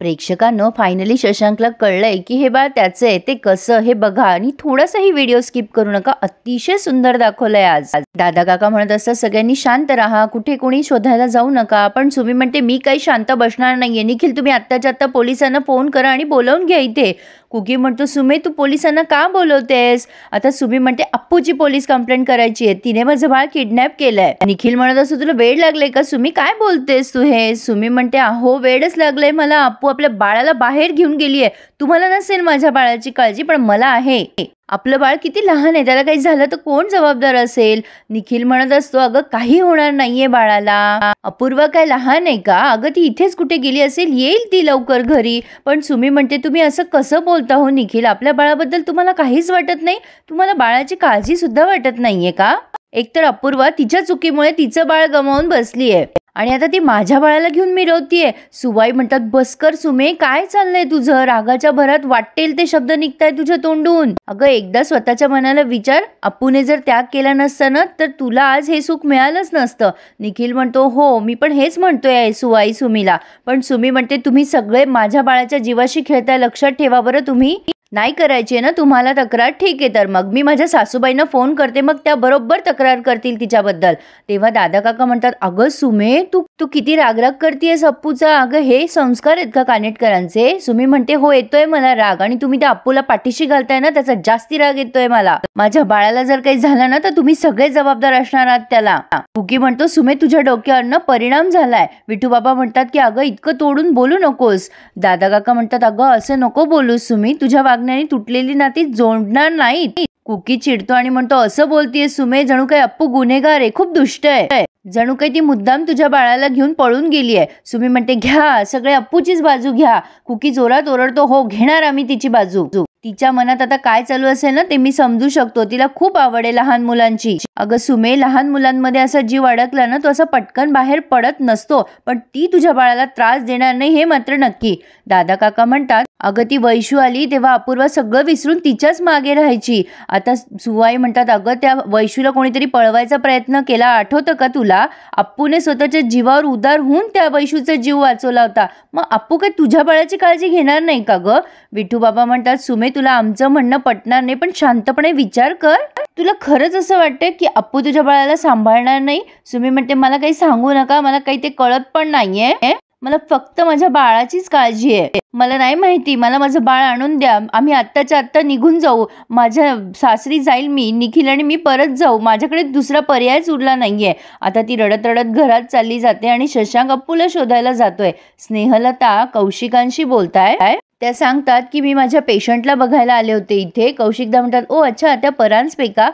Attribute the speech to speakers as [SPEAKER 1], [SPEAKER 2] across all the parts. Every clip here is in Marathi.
[SPEAKER 1] प्रेक्षकांनो फायनली शशांकला कळलंय की हे बाळ त्याचं आहे, ते कसं हे बघा आणि थोडासाही व्हिडिओ स्किप करू नका. अतिशय सुंदर दाखवलंय आज. दादा काका म्हणत असतात सगळ्यांनी शांत राहा, कुठे कोणी शोधायला जाऊ नका. पण सुमी म्हणते मी काही शांत बसणार नाहीये. निखिल तुम्ही आत्ताच्या आत्ता पोलिसांना फोन करा आणि बोलावून घ्या इथे. कुकी म्हणतो सुमे तू पोलिसांना का बोलवतेस? आता सुमी म्हणते अप्पूची पोलीस कंप्लेंट करायची आहे, तिने माझं बाळ किडनॅप केलंय. निखिल म्हणत असतो तुला वेड लागले का सुमी, काय बोलतेस तू हे? सुमी म्हणते अहो वेडच लागलंय मला, अप्पू आपल्या बाळाला बाहेर घेऊन गेलीये. तुम्हाला नसेल माझ्या बाळाची काळजी पण मला आहे. आपलं बाळ किती लहान आहे, त्याला काही झालं तर कोण जबाबदार असेल? निखिल म्हणत असतो अगं काही होणार नाहीये बाळाला, अपूर्वा काय लहान आहे का? अगं ती इथेच कुठे गेली असेल, येईल ती लवकर घरी. पण सुमी म्हणते तुम्ही असं कसं बोलता हो निखिल, आपल्या बाळाबद्दल तुम्हाला काहीच वाटत नाही? तुम्हाला बाळाची काळजी सुद्धा वाटत नाहीये का? एकतर अपूर्वा तिच्या चुकीमुळे तिचं बाळ गमावून बसलीये आणि आता ती माझ्या बाळाला घेऊन मिरवतीये. सुवाई म्हणतात बसकर सुमे, काय चाललंय तुझं? रागाच्या भरात वाटेल ते शब्द निघताय तुझ्या तोंडून. अगं एकदा स्वतःच्या मनाला विचार, अप्पूने जर त्याग केला नसता ना तर तुला आज हे सुख मिळालंच नसतं. निखिल म्हणतो हो मी पण हेच म्हणतोय सुवाई सुमीला. पण सुमी म्हणते तुम्ही सगळे माझ्या बाळाच्या जीवाशी खेळताय, लक्षात ठेवा बरं. तुम्ही नाही करायची ना तुम्हाला तक्रार, ठीक आहे तर मग मी माझ्या सासूबाईंना फोन करते, मग त्या बरोबर तक्रार करतील तिच्याबद्दल. तेव्हा दादा काका म्हणतात अगं सुमे तू किती रागराग करतेयस अप्पूचा, अगं हे संस्कार आहेत का कानेटकरांचे? सुमी म्हणते हो येतोय मला राग, आणि तुम्ही त्या अप्पूला पाठीशी घालताय ना त्याचा जास्ती राग येतोय मला. माझ्या बाळाला जर काही झालं ना तर तुम्ही सगळे जबाबदार असणार आहात त्याला. कुकी म्हणतो सुमे तुझ्या डोक्यावरनं परिणाम झालाय. विठू बाबा म्हणतात की अगं इतकं तोडून बोलू नकोस. दादा काका म्हणतात अगं असं नको बोलूस सुमी, तुझ्या वागण्याने तुटलेली नाती जोडणार नाहीत. कुकी चिडतो आणि म्हणतो असं बोलतीये सुमे जणू काही अप्पू गुन्हेगार आहे, खूप दुष्ट आहे, जणू काही ती मुद्दाम तुझ्या बाळाला घेऊन पळून गेली आहे. सुमी म्हणते घ्या सगळे अप्पूचीच बाजू घ्या. कुकी जोरात ओरडतो हो घेणार आम्ही तिची बाजू. तिच्या मनात आता काय चालू असेल ना ते मी समजू शकतो, तिला खूप आवड आहे लहान मुलांची. अगं सुमे लहान मुलांमध्ये असा जीव अडकला ना तो असा पटकन बाहेर पडत नसतो, पण ती तुझ्या बाळाला त्रास देणार नाही हे मात्र नक्की. दादा काका म्हणतात अगं ती वैशू आली तेव्हा अपूर्वा सगळं विसरून तिच्याच मागे राहायची. आता सुवाई म्हणतात अगं त्या वैशूला कोणीतरी पळवायचा प्रयत्न केला, आठवतं का तुला? अप्पूने स्वतःच्या जीवावर उदार होऊन त्या वैशूचा जीव वाचवला होता. मग अप्पू काय तुझ्या बाळाची काळजी घेणार नाही का ग? विठू बाबा म्हणतात सुमे तुला आमचं म्हणणं पटणार नाही, पण शांतपणे विचार कर. तुला खरंच असं वाटतं की अप्पू तुझ्या बाळाला सांभाळणार नाही? सुमी म्हणते मला काही सांगू नका, मला काही ते कळत पण नाहीये, मला फक्त माझ्या बाळाचीच काळजी आहे. मला नाही माहिती, मला माझं बाळ आणून द्या, आम्ही आत्ताच्या आत्ता निघून जाऊ, माझ्या सासरी जाईल मी, निखिल आणि मी परत जाऊ, माझ्याकडे दुसरा पर्यायच उरला नाहीये. आता ती रडत रडत घरात चालली जाते आणि शशांक अप्पूला शोधायला जातोय. स्नेहलता कौशिकांशी बोलताय, त्या सांगतात की मी माझ्या पेशंटला बघायला आले होते इथे. कौशिकदा म्हणतात ओ अच्छा त्या परांजपेका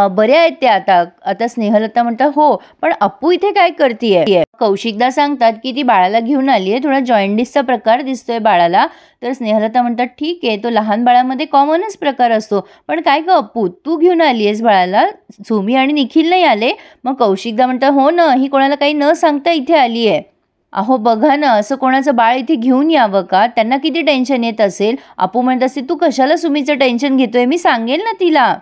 [SPEAKER 1] बऱ्या आहेत त्या आता. आता स्नेहलता म्हणतात हो पण अप्पू इथे काय करतीये? कौशिकदा सांगतात की ती बाळाला घेऊन आली आहे, थोडा जॉइंडिसचा प्रकार दिसतोय बाळाला. तर स्नेहलता म्हणतात ठीक आहे तो लहान बाळामध्ये कॉमनच प्रकार असतो, पण काय ग अप्पू तू घेऊन आली आहेस बाळाला, सुमी आणि निखिल नाही आले? मग कौशिकदा म्हणतात हो ना, ही कोणाला काही न सांगता इथे आली आहे. अहो बघा ना असं कोणाचं बाळ इथे घेऊन यावं का? त्यांना किती टेन्शन येत असेल. अप्पू म्हणत असते तू कशाला सुमीचं टेन्शन घेतोय, मी सांगेल ना तिला.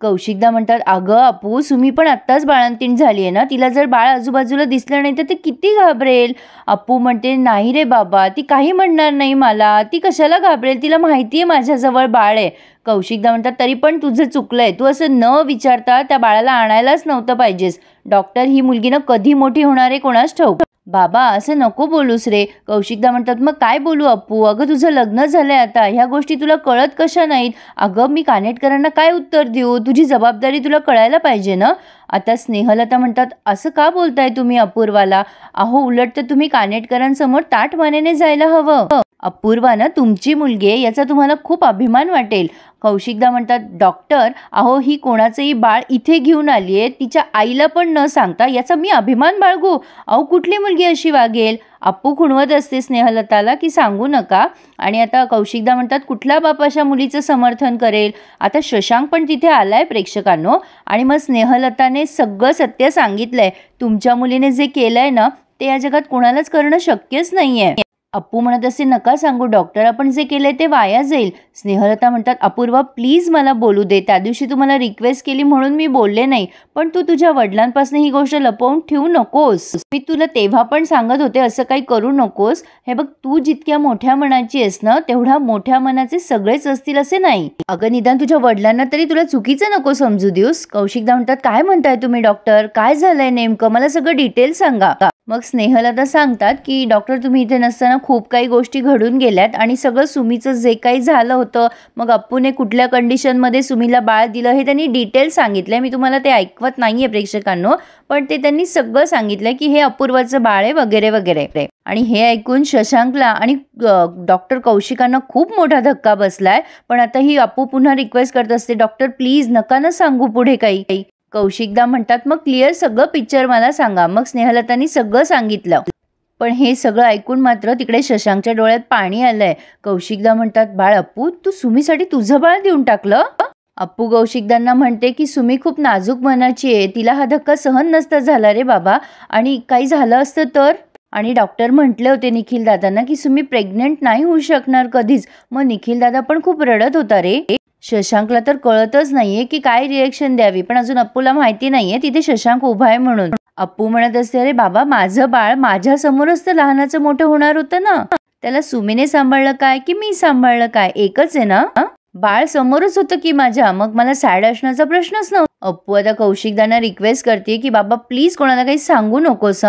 [SPEAKER 1] कौशिकदा म्हणतात अगं अप्पू सुमी पण आत्ताच बाळंतीण झाली आहे ना, तिला जर बाळ आजूबाजूला दिसलं नाही तर ते किती घाबरेल. अप्पू म्हणते नाही रे बाबा ती काही म्हणणार नाही मला, ती कशाला घाबरेल, तिला माहितीये माझ्याजवळ बाळ आहे. कौशिकदा म्हणतात तरी पण तुझं चुकलंय, तू असं न विचारता त्या बाळाला आणायलाच नव्हतं पाहिजेस. डॉक्टर ही मुलगी ना कधी मोठी होणार आहे कोणास ठाऊक. बाबा असं नको बोलूस रे. कौशिकदा म्हणतात मग काय बोलू अप्पू, अगं तुझं लग्न झालंय आता, ह्या गोष्टी तुला कळत कशा नाहीत? अगं मी कानेटकरांना काय उत्तर देऊ, तुझी जबाबदारी तुला कळायला पाहिजे ना. आता स्नेहलता म्हणतात असं का बोलताय तुम्ही अपूर्वाला? अहो उलट तर तुम्ही कानेटकरांसमोर ताठ मानेने जायला हवं. अपूर्वा ना तुमची मुलगी आहे याचा तुम्हाला खूप अभिमान वाटेल. कौशिकदा म्हणतात डॉक्टर अहो ही कोणाचंही बाळ इथे घेऊन आली आहे, तिच्या आईला पण न सांगता, याचा मी अभिमान बाळगू? अहो कुठली मुलगी अशी वागेल? अप्पू खुणवत असते स्नेहलताला की सांगू नका. आणि आता कौशिकदा म्हणतात कुठला बाप अशा मुलीचं समर्थन करेल? आता शशांक पण तिथे आलाय प्रेक्षकांनो, आणि मग स्नेहलताने सगळं सत्य सांगितलंय. तुमच्या मुलीने जे केलंय ना ते या जगात कोणालाच करणं शक्यच नाहीये. अप्पू म्हणत असे, नका सांगू डॉक्टर, आपण जे केलंय ते वाया जाईल. स्नेहलता म्हणतात, अपूर्वा प्लीज मला बोलू दे. त्या दिवशी तू मला रिक्वेस्ट केली म्हणून मी बोलले नाही, पण तू तुझ्या वडिलांपासून ही गोष्ट लपवून ठेवू नकोस. मी तुला तेव्हा पण सांगत होते असं काही करू नकोस. हे बघ, तू जितक्या मोठ्या मनाची आहेस ना, तेवढ्या मोठ्या मनाचे सगळेच असतील असे नाही. अगं निदान तुझ्या वडिलांना तरी तुला चुकीचं नको समजू देऊस. कौशिकदा म्हणतात, काय म्हणताय तुम्ही डॉक्टर, काय झालंय नेमकं, मला सगळं डिटेल सांगा. मग स्नेहलता सांगतात की डॉक्टर, तुम्ही इथे नसताना खूप काही गोष्टी घडून गेल्यात आणि सगळं सुमीचं जे काही झालं होतं, मग अप्पूने कुठल्या कंडिशनमध्ये सुमीला बाळ दिलं हे त्यांनी डिटेल सांगितलंय. मी तुम्हाला ते ऐकवत नाहीये प्रेक्षकांनो, पण ते त्यांनी सगळं सांगितलंय की हे अपूर्वाचं बाळ आहे वगैरे वगैरे. आणि हे ऐकून शशांकला आणि डॉक्टर कौशिकांना खूप मोठा धक्का बसलाय. पण आता ही अप्पू पुन्हा रिक्वेस्ट करत असते, डॉक्टर प्लीज नका ना सांगू पुढे काही. कौशिकदा म्हणतात, मग क्लिअर सगळं पिक्चर मला सांगा. मग स्नेहलतांनी सगळं सांगितलं. पण हे सगळं ऐकून मात्र तिकडे शशांकच्या डोळ्यात पाणी आलंय. कौशिकदा म्हणतात, बाळ अप्पू, तू सुमीसाठी तुझं बाळ देऊन टाकलं. अप्पू कौशिकदांना म्हणते की सुमी खूप नाजूक मनाची आहे, तिला हा धक्का सहन नसता झाला रे बाबा, आणि काही झालं असतं तर. आणि डॉक्टर म्हटले होते निखिल दादांना की सुमी प्रेग्नेंट नाही होऊ शकणार कधीच. मग निखिल दादा पण खूप रडत होता रे. शशांकला तर कळतच नाहीये की काय रिएक्शन द्यावी, पण अजून अप्पूला माहिती नाहीये तिथे शशांक उभा आहे म्हणून. अप्पू म्हणत असते, अरे बाबा, माझं बाळ माझ्या समोरच तर लहानाचं मोठं होणार होतं ना, त्याला सुमीने सांभाळलं काय की मी सांभाळलं काय, एकच आहे ना. बाळ समोरच होतं की माझ्या, मग मला सॅड असण्याचा प्रश्नच नव्हता. अप्पू आता कौशिकदांना रिक्वेस्ट करते की बाबा प्लीज कोणाला काही सांगू नकोस.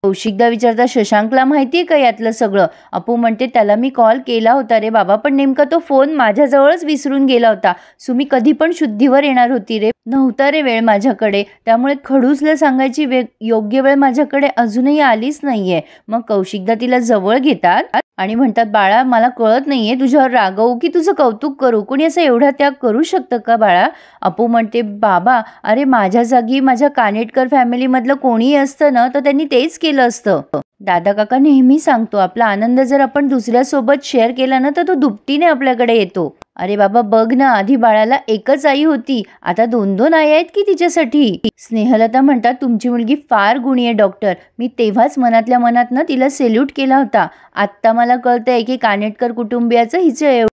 [SPEAKER 1] कौशिकदा विचारता, शशांकला माहितीये का यातलं सगळं. अप्पू म्हणते, त्याला मी कॉल केला होता रे बाबा, पण नेमका तो फोन माझ्याजवळच विसरून गेला होता. सुमी कधी पण शुद्धीवर येणार होती रे, नव्हता रे वेळ माझ्याकडे, त्यामुळे खडूसला सांगायची योग्य वेळ माझ्याकडे अजूनही आलीच नाहीये. मग कौशिकदा तिला जवळ घेतात आणि म्हणतात, बाळा, मला कळत नाहीये तुझ्यावर रागवू की तुझं कौतुक करू, कोणी असं एवढा त्याग करू शकतं का बाळा. अप्पू म्हणते, बाबा, अरे माझ्या जागी माझ्या कानेटकर फॅमिलीमधलं कोणीही असतं ना तर त्यांनी तेच केलं असतं. दादा काका नेहमी सांगतो, आपला आनंद जर आपण दुसऱ्यासोबत शेअर केला ना तर तो दुपटीने आपल्याकडे येतो. अरे बाबा बघ ना, आधी बाळाला एकच आई होती, आता 2-2 आई आहेत की तिच्यासाठी. स्नेहलता म्हणतात, तुमची मुलगी फार गुणी आहे डॉक्टर, मी तेव्हाच मनातल्या मनात ना तिला सेल्यूट केला होता. आत्ता मला कळतंय की कानेटकर कुटुंबियाचं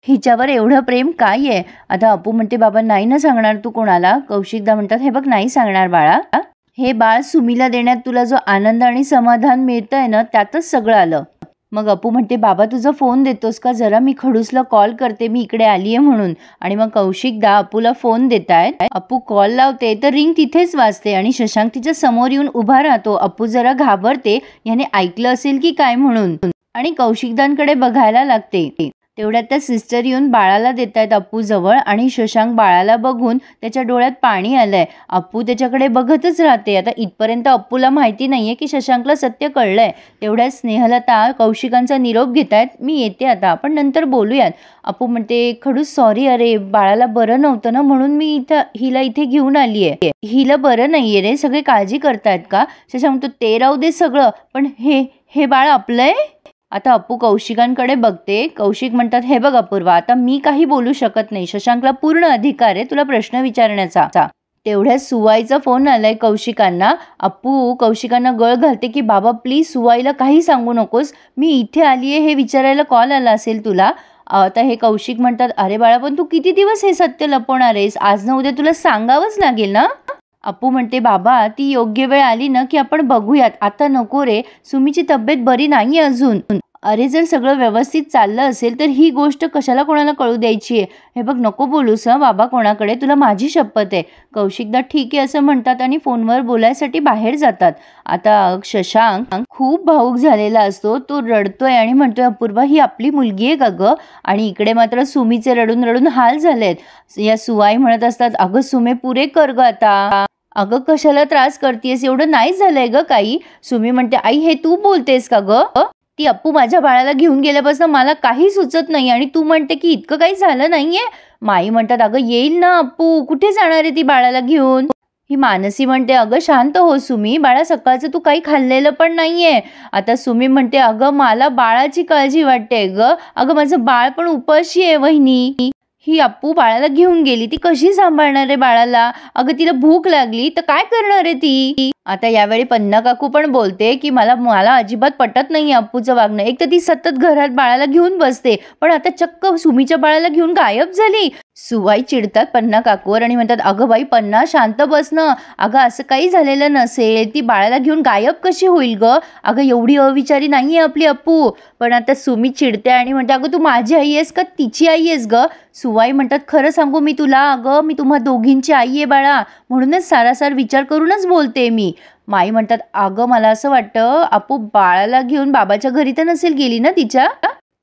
[SPEAKER 1] हिच्यावर एवढं प्रेम काय आहे. आता अप्पू म्हणते, बाबा नाही ना सांगणार तू कोणाला. कौशिकदा म्हणतात, हे बघ, नाही सांगणार बाळा. हे बाळ सुमीला देण्यात तुला जो आनंद आणि समाधान मिळतंय ना त्यातच सगळं आलं. मग अप्पू म्हणते, बाबा तुझा फोन देतोस का जरा, मी खडूसला कॉल करते, मी इकडे आलीये म्हणून. आणि मग कौशिकदा अप्पूला फोन देतायत. अप्पू कॉल लावते तर रिंग तिथेच वाजते आणि शशांक तिच्या समोर येऊन उभा राहतो. अप्पू जरा घाबरते, याने ऐकलं असेल की काय म्हणून, आणि कौशिकदांकडे बघायला लागते. तेवढ्यात त्या सिस्टर येऊन बाळाला देत आहेत अप्पू जवळ, आणि शशांक बाळाला बघून त्याच्या डोळ्यात पाणी आलंय. अप्पू त्याच्याकडे बघतच राहते. आता इथपर्यंत अप्पूला माहिती नाहीये की शशांकला सत्य कळलंय. तेवढ्यात स्नेहलता कौशिकांचा निरोप घेतायत, मी येते आता, आपण नंतर बोलूयात. अप्पू म्हणते, खडूस सॉरी, अरे बाळाला बरं नव्हतं ना म्हणून मी हिला इथे घेऊन आलीये. हिला बरं नाहीये रे, सगळे काळजी करतायत का. शशांक म्हणतो, ते राहू दे सगळं, पण हे बाळ आपलंय. आता अप्पू कौशिकांकडे बघते. कौशिक म्हणतात, हे बघ अपूर्वा, आता मी काही बोलू शकत नाही, शशांकला पूर्ण अधिकार आहे तुला प्रश्न विचारण्याचा. तेवढ्या सुवाईचा फोन आलाय कौशिकांना. अप्पू कौशिकांना गळ घालते की बाबा प्लीज सुवाईला काही सांगू नकोस, मी इथे आलीये हे विचारायला कॉल आला असेल तुला. आता हे कौशिक म्हणतात, अरे बाळा, पण तू किती दिवस हे सत्य लपवणार आहेस, आज ना उद्या तुला सांगावंच लागेल ना. अप्पू म्हणते, बाबा ती योग्य वेळ आली ना की आपण बघूयात, आता नको रे, सुमीची तब्येत बरी नाहीये अजून. अरे जर सगळं व्यवस्थित चाललं असेल तर ही गोष्ट कशाला कोणाला कळू द्यायची आहे. हे बघ, नको बोलूस बाबा कोणाकडे, तुला माझी शपथ आहे. कौशिकदा ठीक आहे असं म्हणतात आणि फोनवर बोलायसाठी बाहेर जातात. आता शशांक खूप भावूक झालेला असतो, तो रडतोय आणि म्हणतोय, अपूर्वा ही आपली मुलगी आहे का ग. आणि इकडे मात्र सुमीचे रडून रडून हाल झालेत. या सुवाई म्हणत असतात, अगं सुमे पुरे कर ग आता, अगं कशाला त्रास करतेस, एवढं नाही झालंय ग काही. सुमी म्हणते, आई हे तू बोलतेस का ग, ती अप्पू माझ्या बाळाला घेऊन गेल्यापासून मला काही सुचत नाही आणि तू म्हणते की इतकं काही झालं नाहीये. माई म्हणतात, अगं येईल ना अप्पू, कुठे जाणार आहे ती बाळाला घेऊन. ही मानसी म्हणते, अगं शांत हो सुमी, बाळा सकाळचं तू काही खाल्लेलं पण नाहीये. आता सुमी म्हणते, अगं मला बाळाची काळजी वाटते ग, अगं माझं बाळ पण उपाशी आहे वहिनी. ही अप्पू बाळाला घेऊन गेली, ती कशी सांभाळणार आहे बाळाला, अगं तिला भूक लागली तर काय करणार आहे ती. आता यावेळी पन्ना काकू पण बोलते की मला मला अजिबात पटत नाही अप्पूचं वागणं. एक तर ती सतत घरात बाळाला घेऊन बसते, पण आता चक्क सुमीच्या बाळाला घेऊन गायब झाली. सुवाई चिडतात पन्ना काकूवर आणि म्हणतात, अगं बाई पन्ना शांत बस ना. अगं असं काही झालेलं नसेल, ती बाळाला घेऊन गायब कशी होईल ग. अगं एवढी अविचारी नाही आहे आपली अप्पू. पण आता सुमी चिडते आणि म्हणते, अगं तू माझी आई आहेस का तिची आई आहेस ग. सुवाई म्हणतात, खरं सांगू मी तुला, अगं मी तुम्हा दोघींची आई आहे बाळा, म्हणूनच सारासार विचार करूनच बोलते मी. माई म्हणतात, अगं मला असं वाटतं अप्पू बाळाला घेऊन बाबाच्या घरी तर नसेल गेली ना तिच्या.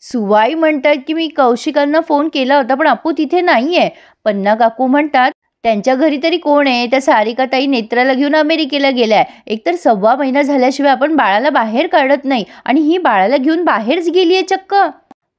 [SPEAKER 1] सुवाई म्हणतात की मी कौशिकांना फोन केला होता पण अप्पू तिथे नाहीये. पन्ना काकू म्हणतात, त्यांच्या घरी तरी कोण आहे. त्या सारिकाताई नेत्राला घेऊन अमेरिकेला गेल्याय. एकतर 1.25 महिना झाल्याशिवाय आपण बाळाला बाहेर काढत नाही आणि ही बाळाला घेऊन बाहेरच गेलीये चक्क.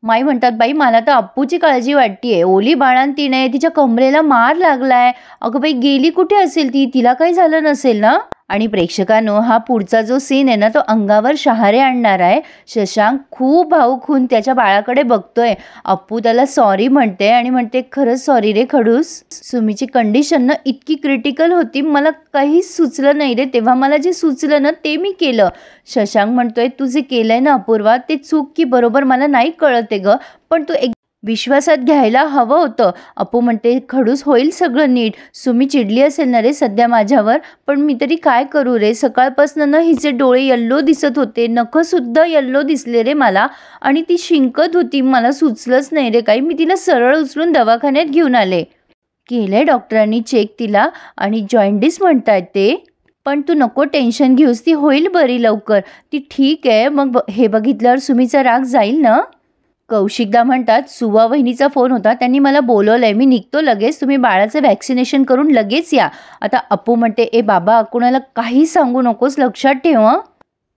[SPEAKER 1] माई म्हणतात, बाई मला तर अप्पूची काळजी वाटतीये. ओली बाळंतीण, तिच्या कमरेला मार लागलाय. अगं बाई गेली कुठे असेल ती, तिला काही झालं नसेल ना. आणि प्रेक्षकांनो हा पुढचा जो सीन आहे ना तो अंगावर शहारे आणणार आहे. शशांक खूप भावूक होऊन त्याच्या बाळाकडे बघतोय. अप्पू त्याला सॉरी म्हणते आणि म्हणते, खरंच सॉरी रे खडूस, सुमीची कंडिशन ना इतकी क्रिटिकल होती, मला काहीच सुचलं नाही रे, तेव्हा मला जे सुचलं ना ते मी केलं. शशांक म्हणतोय, तू जे केलंय ना अपूर्वा ते चूक की बरोबर मला नाही कळते ग, पण तू एक विश्वासात घ्यायला हवं होतं. अप्पू म्हणते, खडूस होईल सगळं नीट. सुमी चिडली असेल ना रे सध्या माझ्यावर, पण मी तरी काय करू रे. सकाळपासून ना हिचे डोळे येल्लो दिसत होते, नखंसुद्धा येल्लो दिसले रे मला, आणि ती शिंकत होती. मला सुचलंच नाही रे काही. मी तिला सरळ उचलून दवाखान्यात घेऊन आले. केलंय डॉक्टरांनी चेक तिला आणि जॉइंडिस म्हणतायत ते. पण तू नको टेन्शन घेऊस, ती होईल बरी लवकर, ती ठीक आहे. मग हे बघितल्यावर सुमीचा राग जाईल ना. कौशिकदा म्हणतात, सुवा वहिनीचा फोन होता, त्यांनी मला बोलवलंय, मी निघतो लगेच, तुम्ही बाळाचं व्हॅक्सिनेशन करून लगेच या. आता अप्पू म्हणते, ए बाबा कुणाला काही सांगू नकोस, लक्षात ठेव.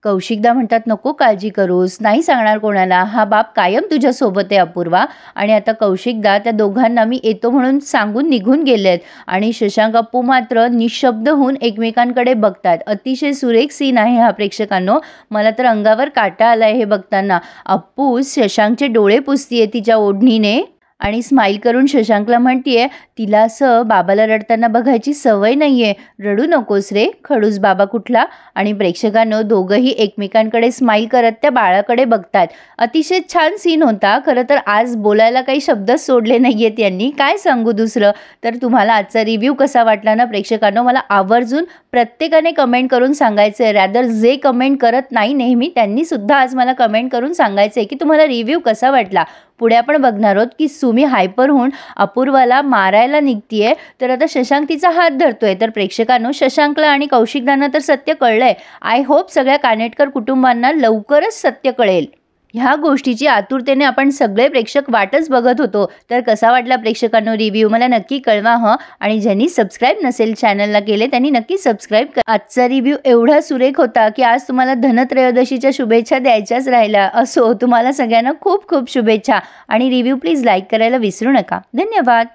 [SPEAKER 1] कौशिकदा म्हणतात, नको काळजी करूस, नाही सांगणार कोणाला, हा बाप कायम तुझ्यासोबत आहे अपूर्वा. आणि आता कौशिकदा त्या दोघांना मी येतो म्हणून सांगून निघून गेलेत आणि शशांक अप्पू मात्र निशब्द होऊन एकमेकांकडे बघतात. अतिशय सुरेख सीन आहे हा प्रेक्षकांनो. मला तर अंगावर काटा आलाय हे बघताना. अप्पू शशांकचे डोळे पुसतीये तिच्या ओढणीने आणि स्माईल करून शशांकला म्हणतीये, तिला असं बाबाला रडताना बघायची सवय नाहीये, रडू नकोस रे खडूस बाबा कुठला. आणि प्रेक्षकांनो दोघंही एकमेकांकडे स्माईल करत त्या बाळाकडे बघतात. अतिशय छान सीन होता. खरं तर आज बोलायला काही शब्दच सोडले नाही आहेत यांनी, काय सांगू दुसरं. तर तुम्हाला आजचा रिव्ह्यू कसा वाटला ना प्रेक्षकांनो, मला आवर्जून प्रत्येकाने कमेंट करून सांगायचं आहे. रॅदर जे कमेंट करत नाही नेहमी त्यांनी सुद्धा आज मला कमेंट करून सांगायचं आहे की तुम्हाला रिव्ह्यू कसा वाटला. पुढे आपण बघणार आहोत की सुमी हायपर होऊन अपूर्वाला मारायला निघतीये, तर आता शशांक तिचा हात धरतोय. तर प्रेक्षकांनो शशांकला आणि कौशिकदांना तर सत्य कळलंय. आय होप सगळ्या कानेटकर कुटुंबांना लवकरच सत्य कळेल. ह्या गोष्टीची आतुरतेने आपण सगळे प्रेक्षक वाटच बघत होतो. तर कसा वाटला प्रेक्षकांनो रिव्ह्यू मला नक्की कळवा आणि ज्यांनी सबस्क्राईब नसेल चॅनलला केले त्यांनी नक्की सबस्क्राईब करा. आजचा रिव्ह्यू एवढा सुरेख होता की आज तुम्हाला धनत्रयोदशीच्या शुभेच्छा द्यायच्याच राहिल्या. असो, तुम्हाला सगळ्यांना खूप खूप शुभेच्छा आणि रिव्ह्यू प्लीज लाईक करायला विसरू नका. धन्यवाद.